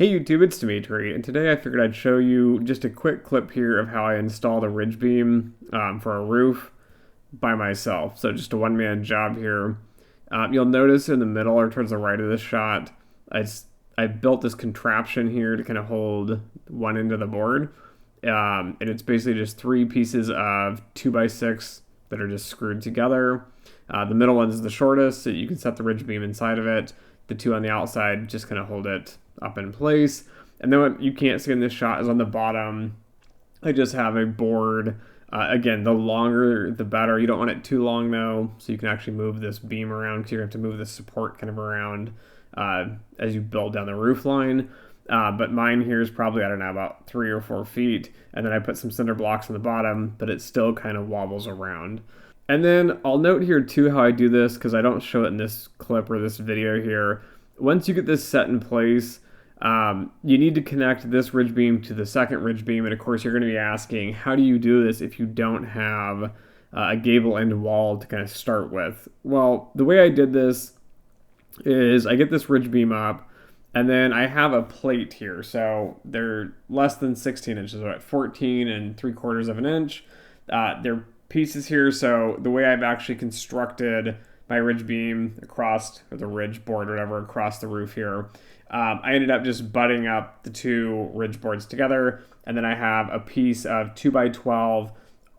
Hey YouTube, it's Dimitri, and today I figured I'd show you just a quick clip here of how I installed a ridge beam for a roof by myself. So just a one-man job here. You'll notice in the middle or towards the right of this shot, I built this contraption here to kind of hold one end of the board. And it's basically just three pieces of 2x6 that are just screwed together. The middle one is the shortest, so you can set the ridge beam inside of it. The two on the outside just kind of hold it up in place. And then what you can't see in this shot is on the bottom, I just have a board. Again, the longer the better. You don't want it too long though, so you can actually move this beam around because you're going to have to move the support kind of around as you build down the roof line. But mine here is probably, I don't know, about 3 or 4 feet. And then I put some cinder blocks on the bottom, but it still kind of wobbles around. And then I'll note here too how I do this because I don't show it in this clip or this video here. Once you get this set in place, you need to connect this ridge beam to the second ridge beam. And of course, you're going to be asking, how do you do this if you don't have a gable end wall to kind of start with? Well, the way I did this is I get this ridge beam up, and then I have a plate here. So they're less than 16 inches, so at 14 3/4 of an inch. They're pieces here. So the way I've actually constructed my ridge beam across, or the ridge board, whatever, across the roof here, I ended up just butting up the two ridge boards together, and then I have a piece of 2x12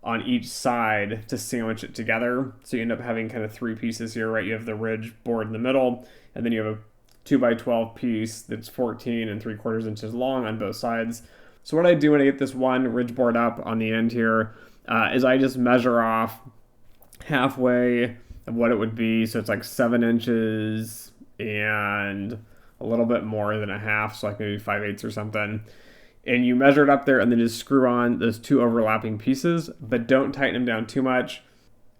on each side to sandwich it together. So you end up having kind of 3 pieces here, right? You have the ridge board in the middle, and then you have a 2x12 piece that's 14 3/4 inches long on both sides. So what I do when I get this one ridge board up on the end here is I just measure off halfway of what it would be. So it's like 7 inches and a little bit more than a half, so like maybe 5/8 or something. And you measure it up there and then just screw on those 2 overlapping pieces, but don't tighten them down too much.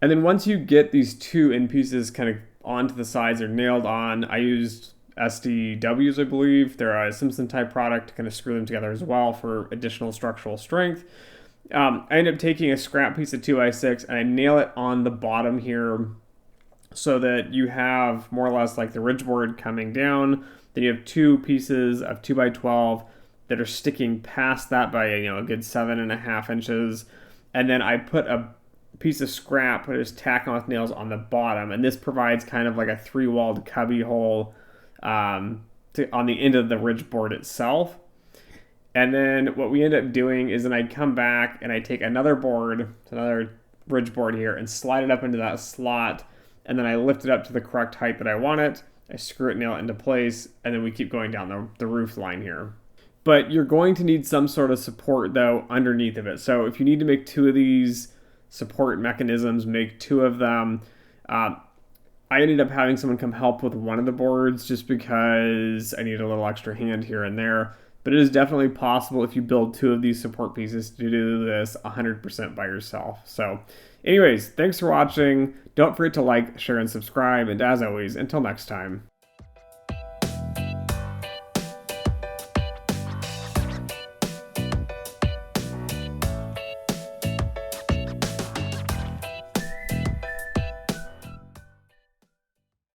And then once you get these 2 end pieces kind of onto the sides or nailed on, I used SDWs, I believe. They're a Simpson type product to kind of screw them together as well for additional structural strength. I end up taking a scrap piece of 2x6 and I nail it on the bottom here so that you have more or less like the ridge board coming down. Then you have 2 pieces of 2x12 that are sticking past that by a good 7.5 inches. And then I put a piece of scrap, put just tack on with nails on the bottom, and this provides kind of like a 3-walled cubby hole on the end of the ridge board itself. And then what we end up doing is then I come back and I take another board, another ridge board here, and slide it up into that slot. And then I lift it up to the correct height that I want it. I screw it, nail it into place, and then we keep going down the roof line here. But you're going to need some sort of support though underneath of it. So if you need to make 2 of these support mechanisms, make 2 of them. I ended up having someone come help with one of the boards just because I needed a little extra hand here and there. But it is definitely possible if you build 2 of these support pieces to do this 100% by yourself. So anyways, thanks for watching. Don't forget to like, share, and subscribe. And as always, until next time.